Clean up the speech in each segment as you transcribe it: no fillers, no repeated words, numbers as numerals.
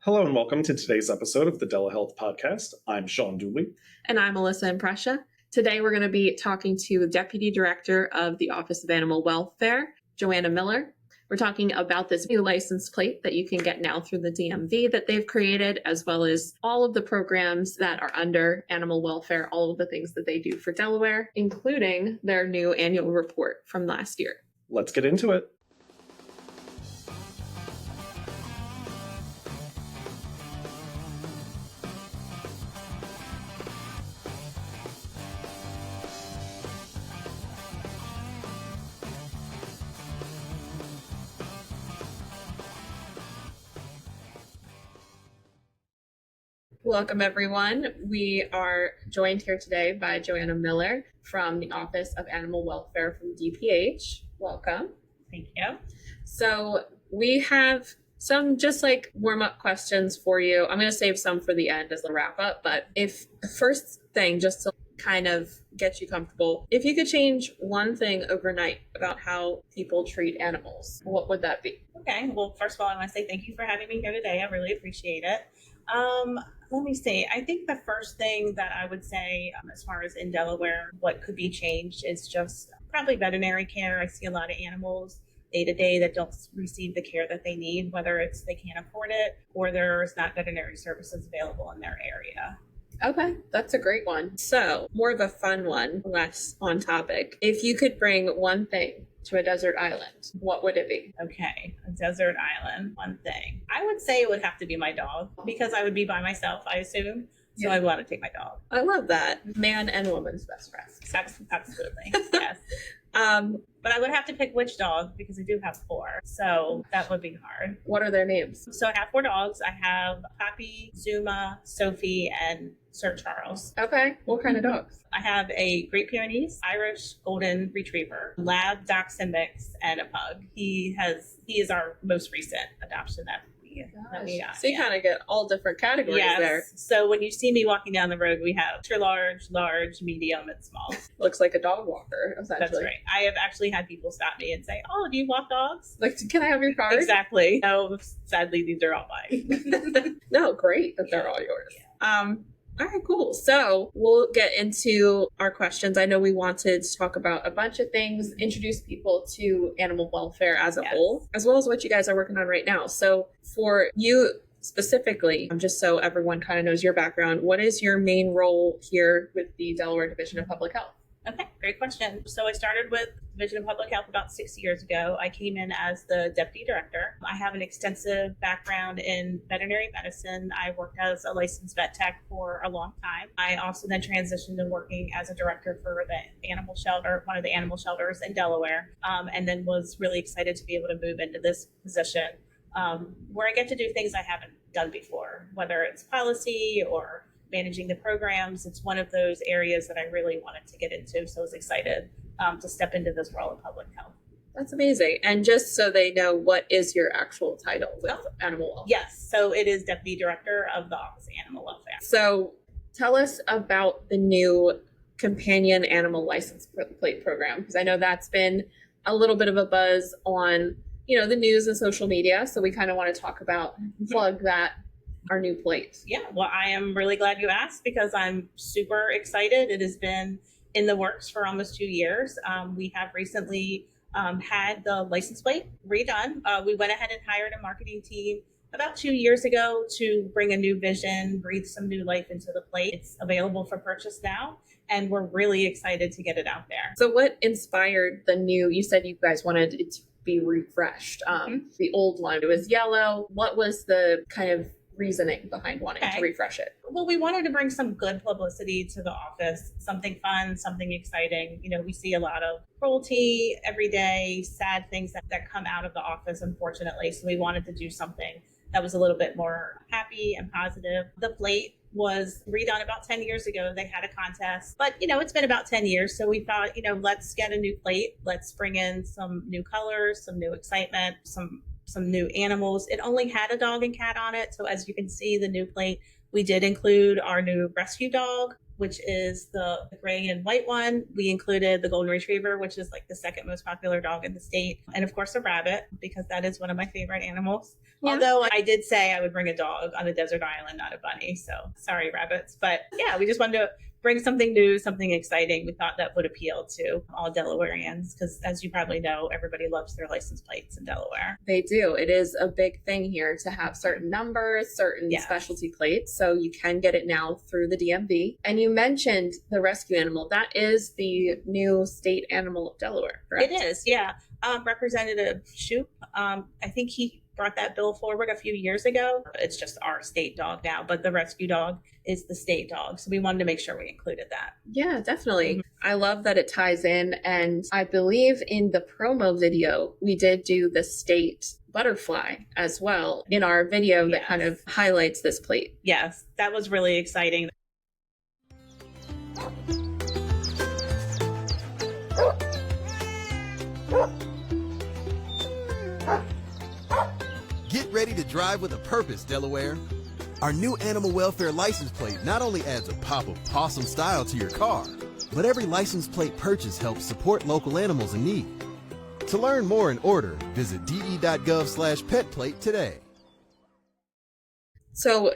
Hello and welcome to today's episode of the DELAhealth podcast. I'm Sean Dooley. And I'm Melissa Imprescia. Today we're going to be talking to the Deputy Director of the Office of Animal Welfare, Joanna Miller. We're talking about this new license plate that you can get now through the DMV that they've created, as well as all of the programs that are under animal welfare, all of the things that they do for Delaware, including their new annual report from last year. Let's get into it. Welcome, everyone. We are joined here today by Joanna Miller from the Office of Animal Welfare from DPH. Welcome. Thank you. So we have some just like warm-up questions for you. I'm going to save some for the end as the wrap-up, but if first thing, just to kind of get you comfortable, if you could change one thing overnight about how people treat animals, what would that be? Okay. Well, first of all, I want to say thank you for having me here today. I really appreciate it. Let me see. I think the first thing that I would say, as far as in Delaware, what could be changed is just probably veterinary care. I see a lot of animals day to day that don't receive the care that they need, whether it's they can't afford it or there's not veterinary services available in their area. Okay, that's a great one. So, more of a fun one, less on topic. If you could bring one thing to a desert island, what would it be? Okay, a desert island, one thing. I would say it would have to be my dog because I would be by myself, I assume. So Yeah. I want to take my dog. I love that. Man and woman's best friend. Absolutely, yes. But I would have to pick which dog because I do have 4. So that would be hard. What are their names? So I have 4 dogs. I have Poppy, Zuma, Sophie, and Sir Charles. Okay, what kind of dogs? I have a Great Pyrenees, Irish Golden Retriever, Lab Dachshund mix, and a pug. He is our most recent adoption that we got. So you kind of get all different categories there. So when you see me walking down the road, we have extra large, medium, and small. Looks like a dog walker, essentially. That's right. I have actually had people stop me and say, "Oh, do you walk dogs?" Like, can I have your card? Exactly. No, sadly, these are all mine. No, great that they're all yours. Yeah. All right, cool. So we'll get into our questions. I know we wanted to talk about a bunch of things, introduce people to animal welfare as a whole, as well as what you guys are working on right now. So for you specifically, just so everyone kind of knows your background, what is your main role here with the Delaware Division of Public Health? Okay, great question. So I started with Division of Public Health about 6 years ago. I came in as the deputy director. I have an extensive background in veterinary medicine. I worked as a licensed vet tech for a long time. I also then transitioned to working as a director for the animal shelter, one of the animal shelters in Delaware, and then was really excited to be able to move into this position where I get to do things I haven't done before, whether it's policy or managing the programs. It's one of those areas that I really wanted to get into. So I was excited to step into this role in public health. That's amazing. And just so they know, what is your actual title with animal welfare? Yes. So it is Deputy Director of the Office of Animal Welfare. So tell us about the new companion animal license plate program, because I know that's been a little bit of a buzz on, the news and social media. So we kind of want to talk about, plug that, our new plate. Yeah, well, I am really glad you asked because I'm super excited. It has been in the works for almost 2 years. We have recently had the license plate redone. We went ahead and hired a marketing team about 2 years ago to bring a new vision, breathe some new life into the plate. It's available for purchase now, and we're really excited to get it out there. So what inspired the new, you said you guys wanted it to be refreshed. The old one, it was yellow. What was the kind of reasoning behind wanting to refresh it? Well, we wanted to bring some good publicity to the office, something fun, something exciting. We see a lot of cruelty every day, sad things that come out of the office, unfortunately. So we wanted to do something that was a little bit more happy and positive. The plate was redone about 10 years ago. They had a contest, but it's been about 10 years. So we thought, let's get a new plate. Let's bring in some new colors, some new excitement, some new animals. It only had a dog and cat on it. So as you can see, the new plate, we did include our new rescue dog, which is the gray and white one. We included the golden retriever, which is like the second most popular dog in the state. And of course, a rabbit, because that is one of my favorite animals. Yeah. Although I did say I would bring a dog on a desert island, not a bunny. So sorry, rabbits. But yeah, we just wanted to bring something new, something exciting. We thought that would appeal to all Delawareans because, as you probably know, everybody loves their license plates in Delaware. They do. It is a big thing here to have certain numbers, certain specialty plates. So you can get it now through the DMV. And you mentioned the rescue animal. That is the new state animal of Delaware, correct? It is, yeah. Representative Shoup, I think he brought that bill forward a few years ago. It's just our state dog now, but the rescue dog is the state dog. So we wanted to make sure we included that. Yeah, definitely. Mm-hmm. I love that it ties in. And I believe in the promo video, we did do the state butterfly as well in our video that kind of highlights this plate. Yes, that was really exciting. Get ready to drive with a purpose, Delaware. Our new animal welfare license plate not only adds a pop of possum style to your car, but every license plate purchase helps support local animals in need. To learn more and order, visit de.gov/petplate today. So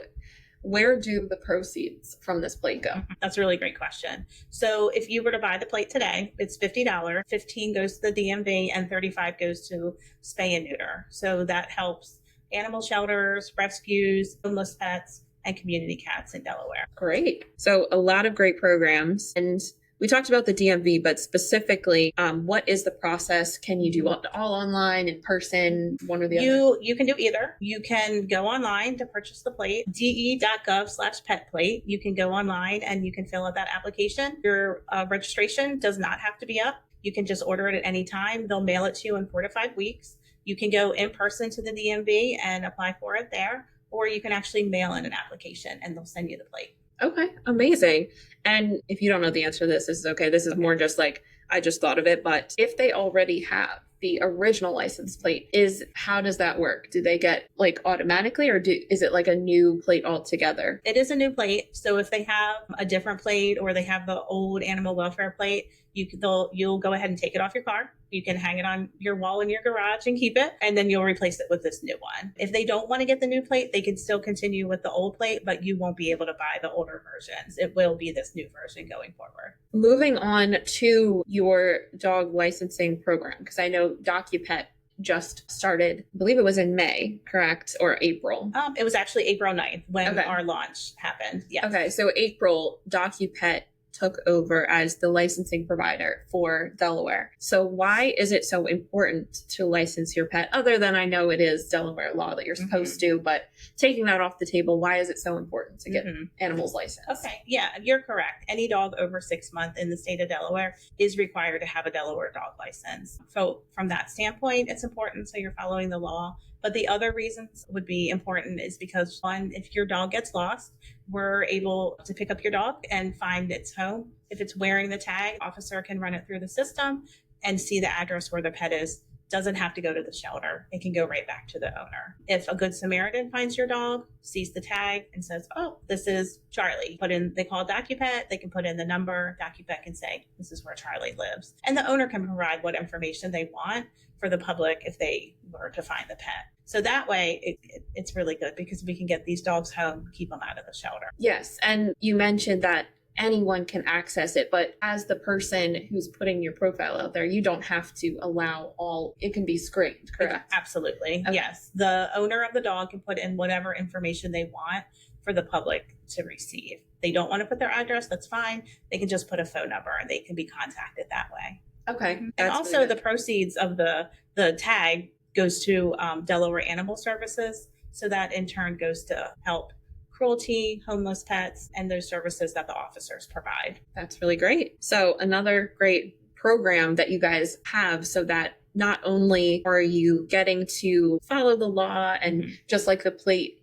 where do the proceeds from this plate go? That's a really great question. So if you were to buy the plate today, it's $50. $15 goes to the DMV and $35 goes to spay and neuter. So that helps animal shelters, rescues, homeless pets, and community cats in Delaware. Great. So a lot of great programs. And we talked about the DMV, but specifically, what is the process? Can you do all online, in person, one or the other? You can do either. You can go online to purchase the plate, de.gov/petplate. You can go online and you can fill out that application. Your registration does not have to be up. You can just order it at any time. They'll mail it to you in 4 to 5 weeks. You can go in person to the DMV and apply for it there, or you can actually mail in an application and they'll send you the plate. Okay, amazing. And if you don't know the answer to this is okay. This is more just like, I just thought of it. But if they already have the original license plate, how does that work? Do they get like automatically, or is it like a new plate altogether? It is a new plate. So if they have a different plate or they have the old animal welfare plate, you'll go ahead and take it off your car. You can hang it on your wall in your garage and keep it, and then you'll replace it with this new one. If they don't want to get the new plate, they can still continue with the old plate, but you won't be able to buy the older versions. It will be this new version going forward. Moving on to your dog licensing program, because I know DocuPet just started, I believe it was in May, correct? Or April? It was actually April 9th when our launch happened. Yes. Okay, so April, DocuPet took over as the licensing provider for Delaware. So why is it so important to license your pet, other than I know it is Delaware law that you're supposed to, but taking that off the table, why is it so important to get animals licensed? Okay, yeah, you're correct. Any dog over 6 months in the state of Delaware is required to have a Delaware dog license. So from that standpoint, it's important so you're following the law. But the other reasons would be important is because, one, if your dog gets lost, we're able to pick up your dog and find its home. If it's wearing the tag, officer can run it through the system and see the address where the pet is. Doesn't have to go to the shelter. It can go right back to the owner. If a good Samaritan finds your dog, sees the tag and says, oh, this is Charlie, they call DocuPet, they can put in the number, DocuPet can say, this is where Charlie lives. And the owner can provide what information they want for the public if they were to find the pet. So that way, it's really good because we can get these dogs home, keep them out of the shelter. Yes, and you mentioned that anyone can access it, but as the person who's putting your profile out there, you don't have to allow it can be screened, correct? Absolutely, okay. Yes. The owner of the dog can put in whatever information they want for the public to receive. They don't want to put their address, that's fine. They can just put a phone number and they can be contacted that way. Okay. And also really the proceeds of the tag goes to Delaware Animal Services. So that in turn goes to help cruelty, homeless pets, and those services that the officers provide. That's really great. So another great program that you guys have so that not only are you getting to follow the law and just like the plate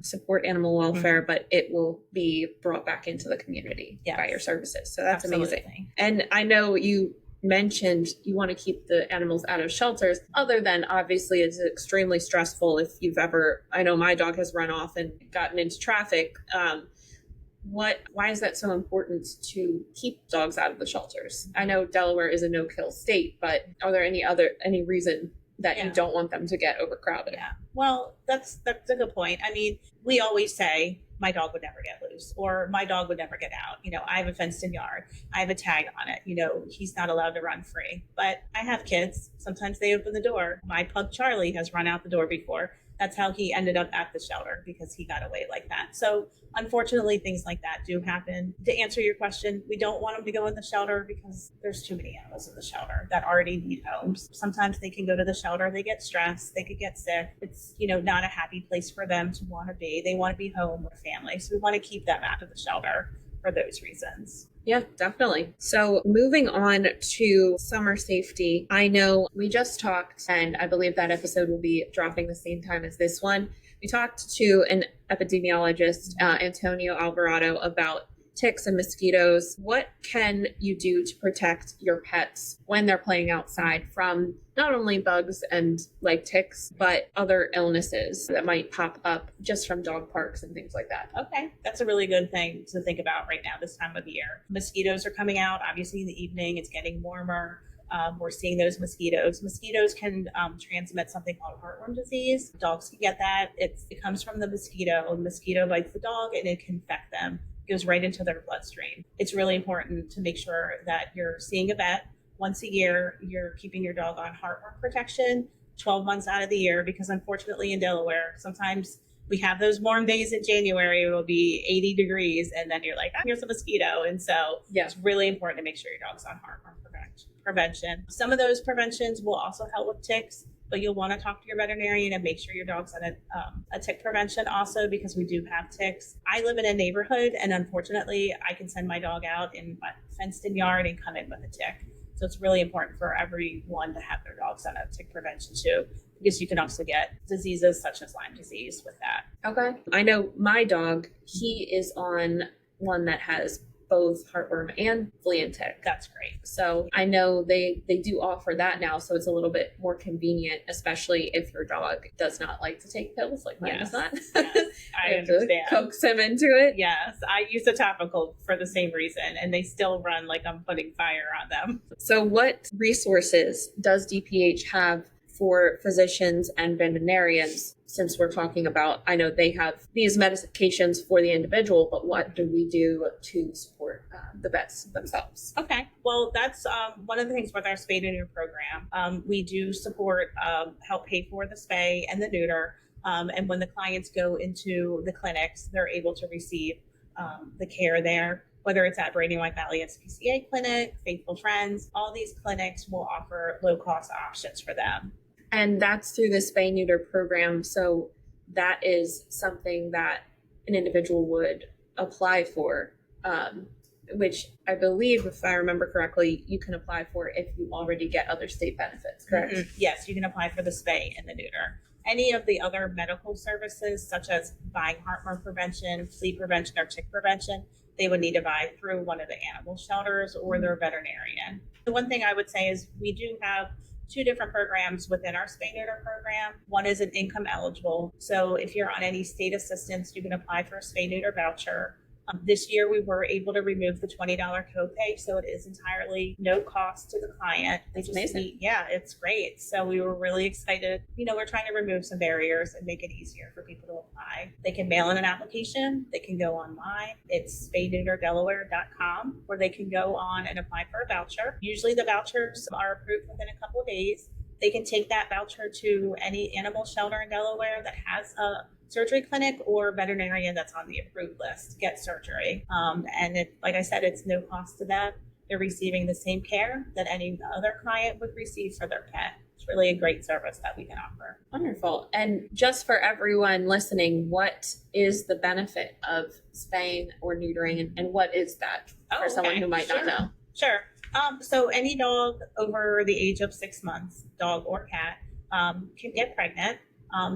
support animal welfare, but it will be brought back into the community by your services. So that's amazing. And I know you mentioned you want to keep the animals out of shelters, other than obviously it's extremely stressful if you've ever, I know my dog has run off and gotten into traffic. Why is that so important to keep dogs out of the shelters? I know Delaware is a no-kill state, but are there any reason that you don't want them to get overcrowded? Yeah. Well, that's a good point. I mean, we always say my dog would never get loose or my dog would never get out. I have a fenced in yard. I have a tag on it. He's not allowed to run free. But I have kids. Sometimes they open the door. My pug Charlie has run out the door before. That's how he ended up at the shelter, because he got away like that. So unfortunately, things like that do happen. To answer your question, we don't want them to go in the shelter because there's too many animals in the shelter that already need homes. Sometimes they can go to the shelter, they get stressed, they could get sick. It's, not a happy place for them to want to be. They want to be home with family. So we want to keep them out of the shelter for those reasons. Yeah, definitely. So moving on to summer safety, I know we just talked, and I believe that episode will be dropping the same time as this one. We talked to an epidemiologist, Antonio Alvarado, about ticks and mosquitoes. What can you do to protect your pets when they're playing outside from not only bugs and like ticks, but other illnesses that might pop up just from dog parks and things like that? Okay, that's a really good thing to think about right now, this time of year. Mosquitoes are coming out, obviously in the evening, it's getting warmer. We're seeing those mosquitoes. Mosquitoes can transmit something called heartworm disease. Dogs can get that. It comes from the mosquito. The mosquito bites the dog and it can infect them. It goes right into their bloodstream. It's really important to make sure that you're seeing a vet once a year. You're keeping your dog on heartworm protection 12 months out of the year, because unfortunately in Delaware, sometimes we have those warm days in January. It will be 80 degrees and then you're like, oh, here's a mosquito. And so It's really important to make sure your dog's on heartworm prevention. Some of those preventions will also help with ticks, but you'll want to talk to your veterinarian and make sure your dog's on a tick prevention also, because we do have ticks. I live in a neighborhood, and unfortunately I can send my dog out in my fenced-in yard and come in with a tick. So it's really important for everyone to have their dogs on a tick prevention too, because you can also get diseases such as Lyme disease with that. Okay. I know my dog, he is on one that has both heartworm and flea and tick. That's great. So I know they do offer that now, so it's a little bit more convenient, especially if your dog does not like to take pills like mine does not. Yes, I understand. Coax him into it. Yes, I use a topical for the same reason, and they still run like I'm putting fire on them. So what resources does DPH have for physicians and veterinarians, since we're talking about, I know they have these medications for the individual, but what do we do to support the vets themselves? Okay, well, that's one of the things with our spay and neuter program. We do support, help pay for the spay and the neuter. And when the clients go into the clinics, they're able to receive the care there, whether it's at Brady White Valley SPCA clinic, Faithful Friends. All these clinics will offer low-cost options for them. And that's through the spay neuter program. So that is something that an individual would apply for, which I believe, if I remember correctly, you can apply for if you already get other state benefits, correct? Mm-hmm. Yes, you can apply for the spay and the neuter. Any of the other medical services, such as buying heartworm prevention, flea prevention, or tick prevention, they would need to buy through one of the animal shelters or their veterinarian. The one thing I would say is we do have two different programs within our spay neuter program. One is an income eligible. So if you're on any state assistance, you can apply for a spay neuter voucher. This year, we were able to remove the $20 copay, so it is entirely no cost to the client. That's amazing. It's great. So we were really excited. We're trying to remove some barriers and make it easier for people to apply. They can mail in an application. They can go online. It's spayneuterdelaware.com, where they can go on and apply for a voucher. Usually the vouchers are approved within a couple of days. They can take that voucher to any animal shelter in Delaware that has a surgery clinic or veterinarian that's on the approved list to get surgery. And like I said, it's no cost to them. They're receiving the same care that any other client would receive for their pet. It's really a great service that we can offer. Wonderful. And just for everyone listening, what is the benefit of spaying or neutering, and what is that for someone who might not know? Sure. So any dog over the age of 6 months, dog or cat, can get pregnant.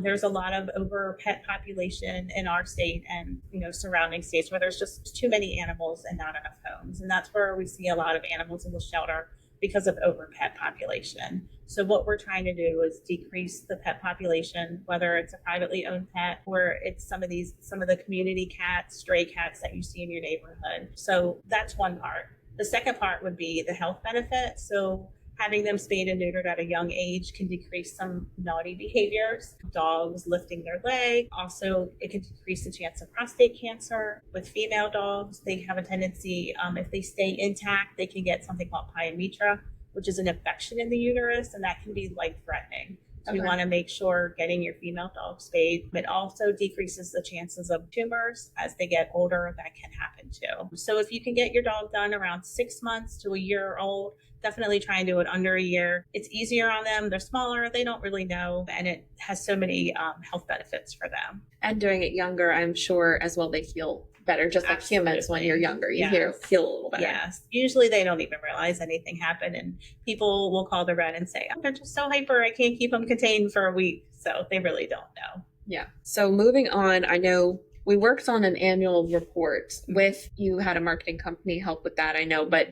There's a lot of over pet population in our state and surrounding states where there's just too many animals and not enough homes, and that's where we see a lot of animals in the shelter because of over pet population. So what we're trying to do is decrease the pet population, whether it's a privately owned pet or it's some of the community cats, stray cats that you see in your neighborhood. So that's one part. The second part would be the health benefit. So having them spayed and neutered at a young age can decrease some naughty behaviors. Dogs lifting their leg. Also, it can decrease the chance of prostate cancer. With female dogs, they have a tendency, if they stay intact, they can get something called pyometra, which is an infection in the uterus, and that can be life-threatening. So we want to make sure getting your female dog spayed. It also decreases the chances of tumors as they get older. That can happen too. So if you can get your dog done around 6 months to a year old, definitely try and do it under a year. It's easier on them. They're smaller. They don't really know. And it has so many health benefits for them. And doing it younger, I'm sure as well, they feel better, just like humans when you're younger. You feel a little better. Yes. Usually they don't even realize anything happened. And people will call the vet and say, oh, they're just so hyper. I can't keep them contained for a week. So they really don't know. Yeah. So moving on, I know we worked on an annual report with, you had a marketing company help with that, I know, but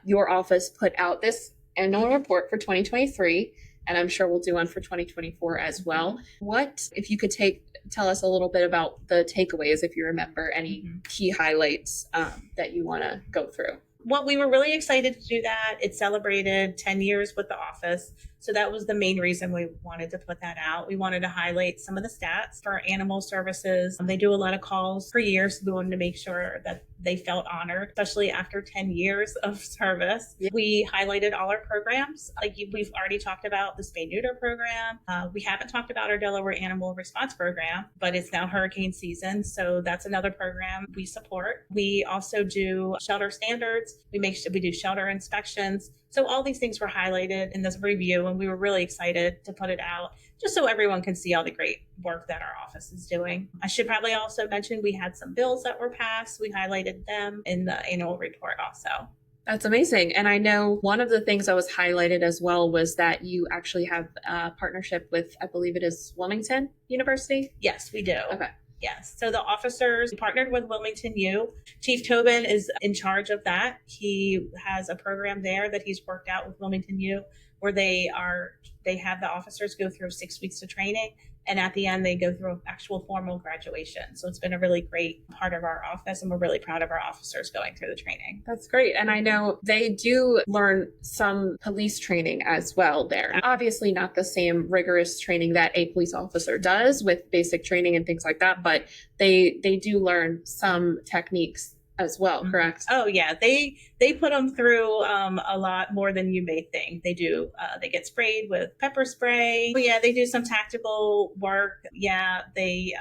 your office put out this annual report for 2023, and I'm sure we'll do one for 2024 as well. What, if you could tell us a little bit about the takeaways, if you remember any key highlights that you want to go through. Well, we were really excited to do that. It celebrated 10 years with the office. So that was the main reason we wanted to put that out. We wanted to highlight some of the stats for animal services. They do a lot of calls per year, so we wanted to make sure that they felt honored, especially after 10 years of service. Yeah. We highlighted all our programs. Like we've already talked about the spay neuter program. We haven't talked about our Delaware Animal Response Program, but it's now hurricane season. So that's another program we support. We also do shelter standards. We do shelter inspections. So all these things were highlighted in this review, and we were really excited to put it out just so everyone can see all the great work that our office is doing. I should probably also mention we had some bills that were passed. We highlighted them in the annual report also. That's amazing. And I know one of the things that was highlighted as well was that you actually have a partnership with, I believe it is Wilmington University? Yes, we do. Okay. Yes. So the officers partnered with Wilmington U. Chief Tobin is in charge of that. He has a program there that he's worked out with Wilmington U where they have the officers go through 6 weeks of training. And at the end, they go through an actual formal graduation. So it's been a really great part of our office, and we're really proud of our officers going through the training. That's great. And I know they do learn some police training as well there. Obviously not the same rigorous training that a police officer does with basic training and things like that, but they do learn some techniques as well, correct? Oh yeah, they put them through a lot more than you may think. They do. They get sprayed with pepper spray. But yeah, they do some tactical work. Yeah, they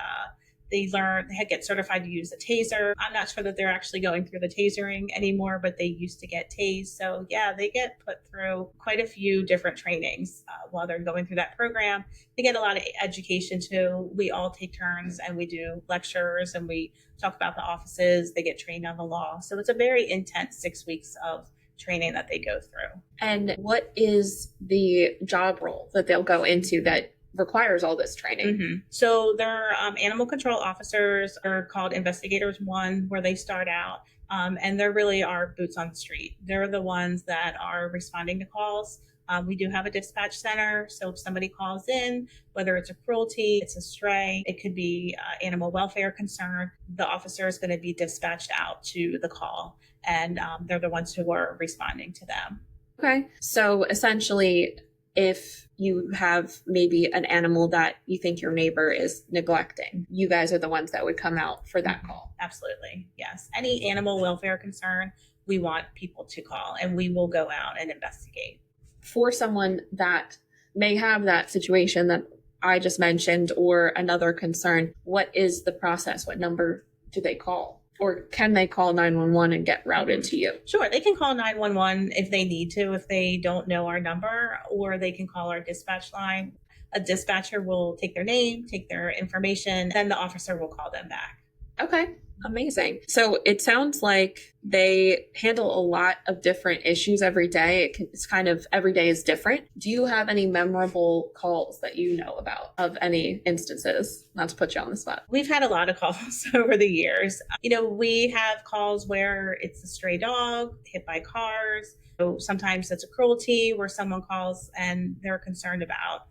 get certified to use a taser. I'm not sure that they're actually going through the tasering anymore, but they used to get tased. So yeah, they get put through quite a few different trainings while they're going through that program. They get a lot of education too. We all take turns and we do lectures and we talk about the offices. They get trained on the law. So it's a very intense 6 weeks of training that they go through. And what is the job role that they'll go into that requires all this training? So they're animal control officers. Are called Investigators 1, where they start out. And they're really our boots on the street. They're the ones that are responding to calls. We do have a dispatch center. So if somebody calls in, whether it's a cruelty, it's a stray, it could be animal welfare concern, the officer is going to be dispatched out to the call. And they're the ones who are responding to them. Okay. So essentially, if you have maybe an animal that you think your neighbor is neglecting, you guys are the ones that would come out for that call. Absolutely. Yes. Any animal welfare concern, we want people to call and we will go out and investigate. For someone that may have that situation that I just mentioned or another concern, what is the process? What number do they call? Or can they call 911 and get routed to you? Sure, they can call 911 if they need to, if they don't know our number, or they can call our dispatch line. A dispatcher will take their name, take their information, then the officer will call them back. Okay, amazing. So it sounds like they handle a lot of different issues every day. It's kind of every day is different. Do you have any memorable calls that you know about of any instances? Not to put you on the spot. We've had a lot of calls over the years. We have calls where it's a stray dog hit by cars. So sometimes it's a cruelty where someone calls and they're concerned about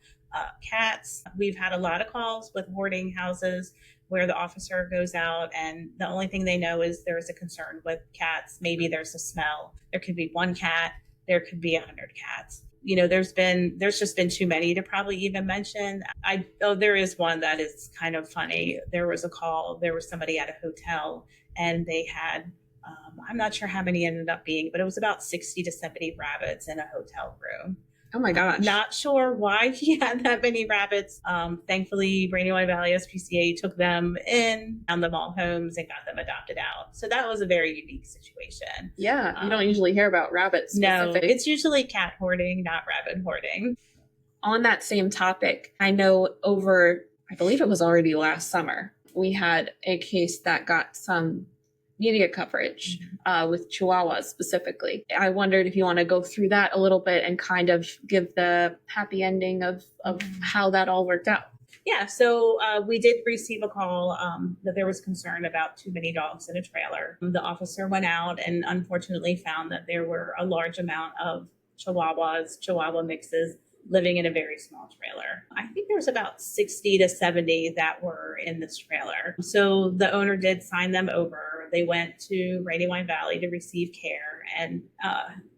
cats. We've had a lot of calls with boarding houses where the officer goes out and the only thing they know is there's a concern with cats. Maybe there's a smell. There could be one cat. There could be 100 cats. There's just been too many to probably even mention. There is one that is kind of funny. There was a call. There was somebody at a hotel and they had, I'm not sure how many ended up being, but it was about 60 to 70 rabbits in a hotel room. Oh my gosh. Not sure why he had that many rabbits. Thankfully, Brandywine Valley SPCA took them in, found them all homes, and got them adopted out. So that was a very unique situation. Yeah, you don't usually hear about rabbits. No, it's usually cat hoarding, not rabbit hoarding. On that same topic, I know I believe it was already last summer, we had a case that got some media coverage with Chihuahuas specifically. I wondered if you want to go through that a little bit and kind of give the happy ending of how that all worked out. Yeah, so we did receive a call that there was concern about too many dogs in a trailer. The officer went out and unfortunately found that there were a large amount of Chihuahua mixes living in a very small trailer. I think there was about 60 to 70 that were in this trailer. So the owner did sign them over. They went to Brandywine Valley to receive care, and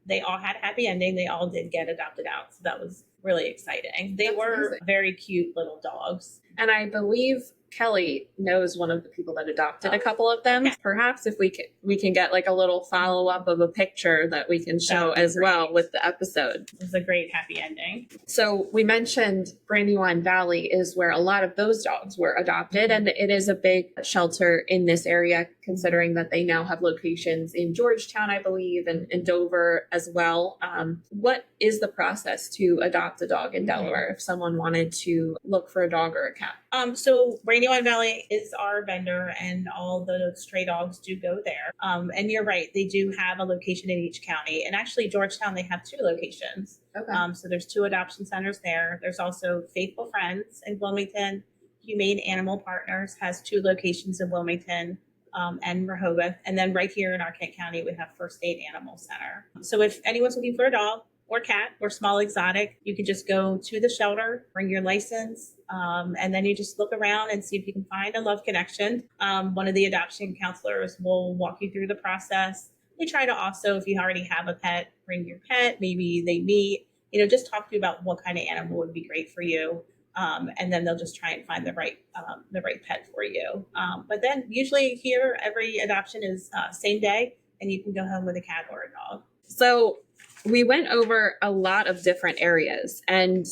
they all had a happy ending. They all did get adopted out. So that was really exciting. They were amazing. Very cute little dogs. And I believe Kelly knows one of the people that adopted a couple of them. Yeah. Perhaps if we can get like a little follow-up of a picture that we can show as well with the episode. It was a great happy ending. So we mentioned Brandywine Valley is where a lot of those dogs were adopted, and it is a big shelter in this area, considering that they now have locations in Georgetown, I believe, and in Dover as well. What is the process to adopt a dog in Delaware if someone wanted to look for a dog or a cat? So Brandywine Valley is our vendor, and all the stray dogs do go there. And you're right, they do have a location in each county. And actually, Georgetown, they have 2 locations. Okay. So there's 2 adoption centers there. There's also Faithful Friends in Wilmington. Humane Animal Partners has 2 locations in Wilmington and Rehoboth. And then right here in our Kent County, we have First Aid Animal Center. So if anyone's looking for a dog or cat or small exotic, you can just go to the shelter, bring your license, and then you just look around and see if you can find a love connection. One of the adoption counselors will walk you through the process. They try to also, if you already have a pet, bring your pet. Maybe they meet, just talk to you about what kind of animal would be great for you. And then they'll just try and find the right pet for you. But then usually here, every adoption is same day, and you can go home with a cat or a dog. So we went over a lot of different areas, and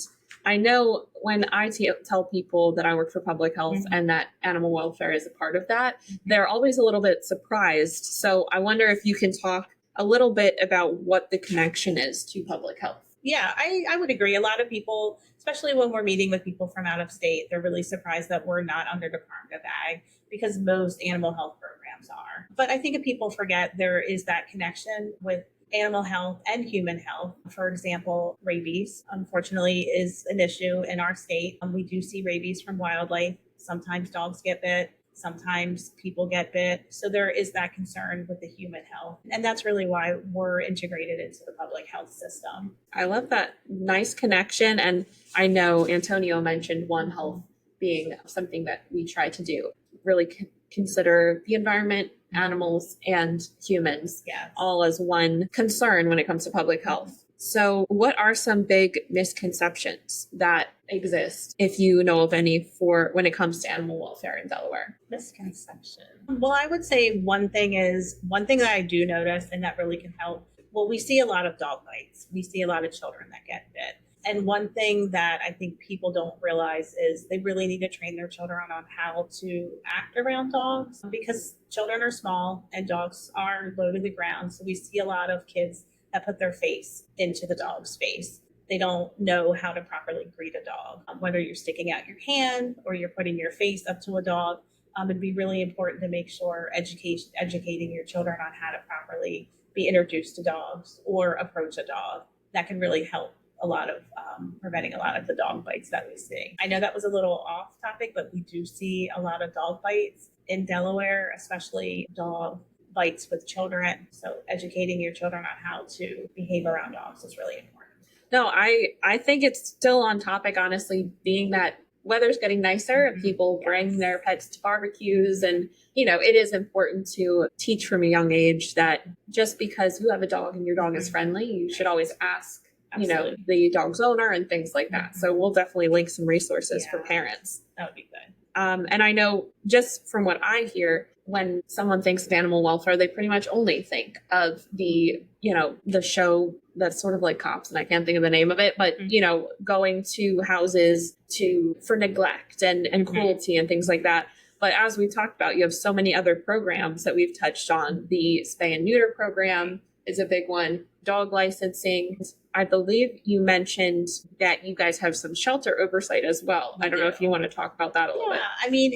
I know when I tell people that I work for public health and that animal welfare is a part of that, they're always a little bit surprised. So I wonder if you can talk a little bit about what the connection is to public health. Yeah, I would agree. A lot of people, especially when we're meeting with people from out of state, they're really surprised that we're not under Department of Ag, because most animal health programs are. But I think if people forget, there is that connection with animal health and human health. For example, rabies, unfortunately, is an issue in our state. We do see rabies from wildlife. Sometimes dogs get bit. Sometimes people get bit. So there is that concern with the human health. And that's really why we're integrated into the public health system. I love that nice connection. And I know Antonio mentioned One Health being something that we try to do. Really consider the environment, animals, and humans all as one concern when it comes to public health. So what are some big misconceptions that exist, if you know of any, for when it comes to animal welfare in Delaware? Misconception. Well, I would say one thing that I do notice, and that really can help. Well, we see a lot of dog bites. We see a lot of children that get bit. And one thing that I think people don't realize is they really need to train their children on how to act around dogs, because children are small and dogs are low to the ground. So we see a lot of kids that put their face into the dog's face. They don't know how to properly greet a dog, whether you're sticking out your hand or you're putting your face up to a dog. It'd be really important to make sure educating your children on how to properly be introduced to dogs or approach a dog. That can really help a lot of preventing a lot of the dog bites that we see. I know that was a little off topic, but we do see a lot of dog bites in Delaware, especially dog bites with children. So educating your children on how to behave around dogs is really important. No, I think it's still on topic, honestly, being that weather's getting nicer and people bring their pets to barbecues. And, it is important to teach from a young age that just because you have a dog and your dog is friendly, you should always ask, Absolutely. the dog's owner and things like that. So we'll definitely link some resources for parents. That would be good. And I know just from what I hear, when someone thinks of animal welfare, they pretty much only think of the show that's sort of like Cops, and I can't think of the name of it, but, going to houses for neglect and cruelty and things like that. But as we've talked about, you have so many other programs that we've touched on. The spay and neuter program is a big one. Dog licensing. I believe you mentioned that you guys have some shelter oversight as well. I don't know if you want to talk about that a little bit. I mean,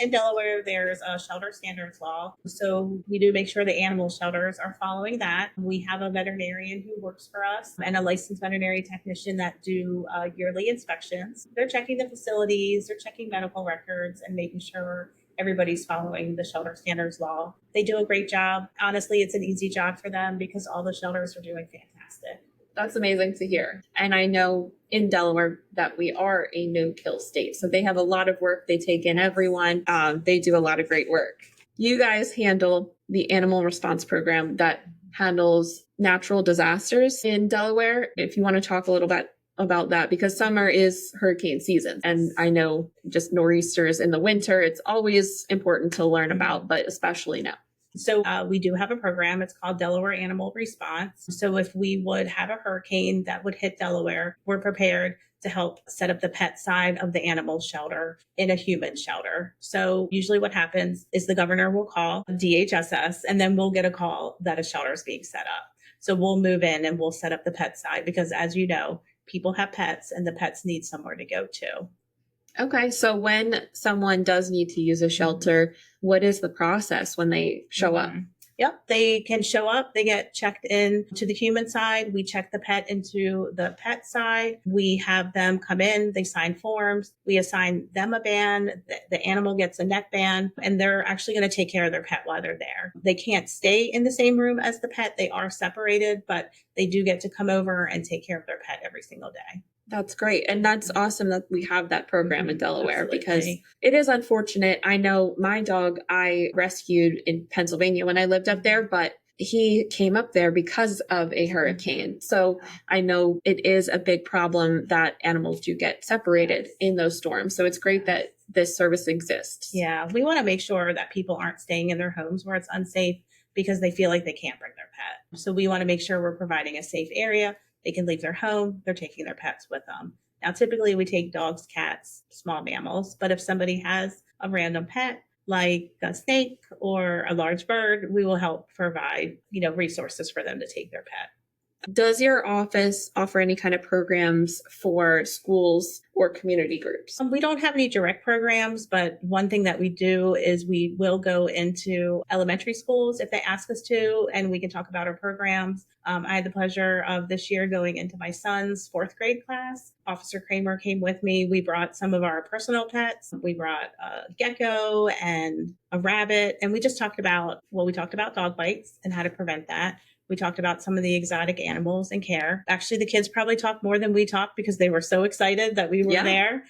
in Delaware, there's a shelter standards law. So we do make sure the animal shelters are following that. We have a veterinarian who works for us and a licensed veterinary technician that do yearly inspections. They're checking the facilities, they're checking medical records and making sure everybody's following the shelter standards law. They do a great job. Honestly, it's an easy job for them because all the shelters are doing fantastic. That's amazing to hear. And I know in Delaware that we are a no-kill state. So they have a lot of work. They take in everyone. They do a lot of great work. You guys handle the animal response program that handles natural disasters in Delaware. If you want to talk a little bit about that, because summer is hurricane season. And I know just nor'easters in the winter, it's always important to learn about, but especially now. So we do have a program. It's called Delaware Animal Response. So if we would have a hurricane that would hit Delaware, we're prepared to help set up the pet side of the animal shelter in a human shelter. So usually what happens is the governor will call DHSS and then we'll get a call that a shelter is being set up. So we'll move in and we'll set up the pet side because as you know, people have pets and the pets need somewhere to go to. Okay, so when someone does need to use a shelter, what is the process when they show up? Yep, they can show up. They get checked in to the human side. We check the pet into the pet side. We have them come in. They sign forms. We assign them a band. The animal gets a neck band, and they're actually going to take care of their pet while they're there. They can't stay in the same room as the pet. They are separated, but they do get to come over and take care of their pet every single day. That's great. And that's awesome that we have that program in Delaware. Absolutely. Because it is unfortunate. I know my dog I rescued in Pennsylvania when I lived up there, but he came up there because of a hurricane. So I know it is a big problem that animals do get separated in those storms. So it's great that this service exists. Yeah, we want to make sure that people aren't staying in their homes where it's unsafe because they feel like they can't bring their pet. So we want to make sure we're providing a safe area. They can leave their home. They're taking their pets with them. Now, typically we take dogs, cats, small mammals, but if somebody has a random pet, like a snake or a large bird, we will help provide, resources for them to take their pet. Does your office offer any kind of programs for schools or community groups? We don't have any direct programs, but one thing that we do is we will go into elementary schools if they ask us to, and we can talk about our programs. I had the pleasure of this year going into my son's 4th grade class. Officer Kramer came with me. We brought some of our personal pets. We brought a gecko and a rabbit, and we just talked about dog bites and how to prevent that. We talked about some of the exotic animals and care. Actually, the kids probably talked more than we talked because they were so excited that we were there.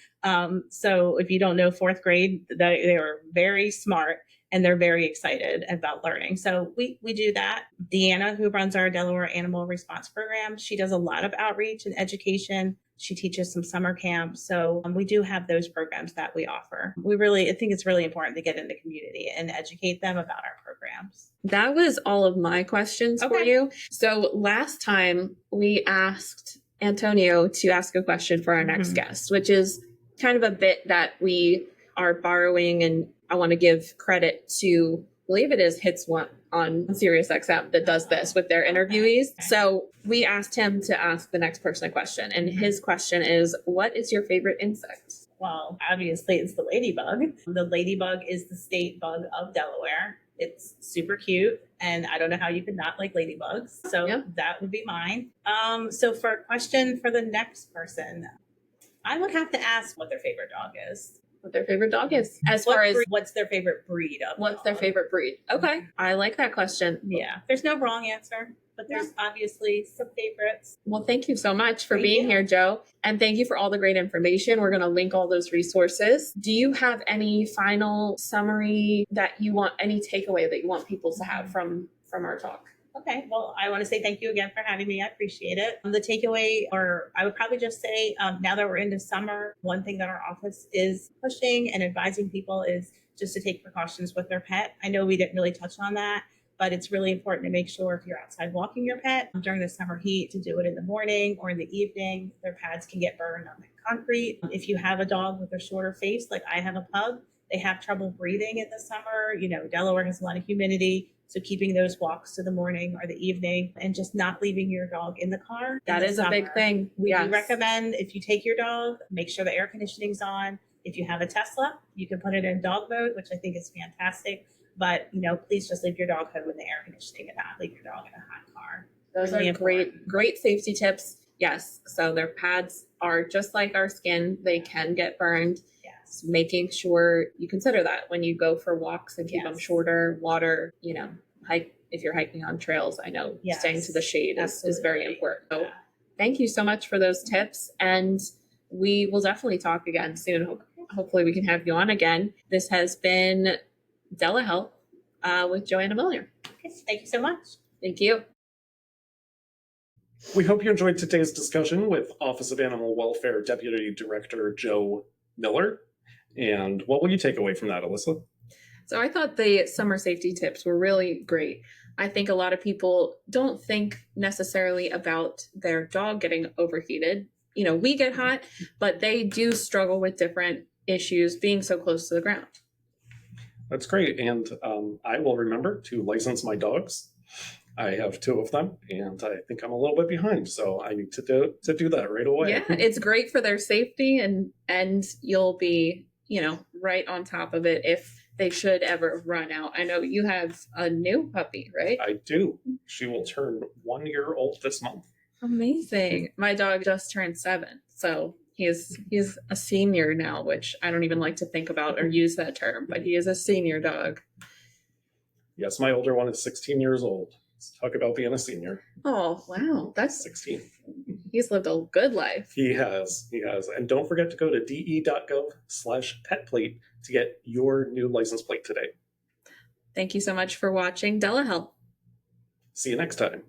So if you don't know 4th grade, they were very smart and they're very excited about learning. So we do that. Deanna, who runs our Delaware Animal Response Program, she does a lot of outreach and education. She teaches some summer camps. So we do have those programs that we offer. I think it's really important to get in the community and educate them about our programs. That was all of my questions for you. So last time we asked Antonio to ask a question for our next guest, which is kind of a bit that we are borrowing, and I want to give credit to, I believe it is Hits One on SiriusXM that does this with their interviewees. So we asked him to ask the next person a question, and his question is, what is your favorite insect? Well, obviously, it's the ladybug. The ladybug is the state bug of Delaware. It's super cute, and I don't know how you could not like ladybugs. So Yeah. that would be mine. So for a question for the next person, I would have to ask what their favorite dog is. What their favorite dog is. As far as What's their favorite breed of what's their dog? favorite breed. Okay. I like that question. Yeah, there's no wrong answer, but there's obviously some favorites. Well, thank you so much for Thank being you. here, Joe. And thank you for all the great information. We're going to link all those resources. Do you have any final summary that you want, any takeaway that you want people to have from our talk? Okay, well, I want to say thank you again for having me. I appreciate it. The takeaway, or I would probably just say, now that we're into summer, one thing that our office is pushing and advising people is just to take precautions with their pet. I know we didn't really touch on that, but it's really important to make sure if you're outside walking your pet during the summer heat to do it in the morning or in the evening. Their pads can get burned on the concrete. If you have a dog with a shorter face, like I have a pug, they have trouble breathing in the summer. You know, Delaware has a lot of humidity. So keeping those walks to the morning or the evening and just not leaving your dog in the car. That is a big thing. We Yes. do recommend if you take your dog, make sure the air conditioning's on. If you have a Tesla, you can put it in dog mode, which I think is fantastic. But, you know, please just leave your dog home in the air conditioning and not leave your dog in a hot car. Those Really are important. great safety tips. Yes. So their pads are just like our skin. They can get burned. Yes. Making sure you consider that when you go for walks and keep them Yes. shorter, water, you know, hike if you're hiking on trails. I know Yes. staying to the shade is very Absolutely. important. So Yeah. thank you so much for those tips. And we will definitely talk again soon. Hopefully we can have you on again. This has been DELAhealth with Joanna Miller. Okay, thank you so much. Thank you. We hope you enjoyed today's discussion with Office of Animal Welfare Deputy Director Joe Miller. And what will you take away from that, Alyssa? So I thought the summer safety tips were really great. I think a lot of people don't think necessarily about their dog getting overheated. You know, we get hot, but they do struggle with different issues being so close to the ground. That's great. And I will remember to license my dogs. I have 2 of them, and I think I'm a little bit behind, so I need to do that right away. Yeah, it's great for their safety, and you'll be, you know, right on top of it if they should ever run out. I know you have a new puppy, right? I do. She will turn 1 year old this month. Amazing. My dog just turned 7, so he's a senior now, which I don't even like to think about or use that term, but he is a senior dog. Yes, my older one is 16 years old. Let's talk about being a senior. Oh, wow. That's 16. he's lived a good life. He has. And don't forget to go to de.gov/petplate to get your new license plate today. Thank you so much for watching DELAhealth. See you next time.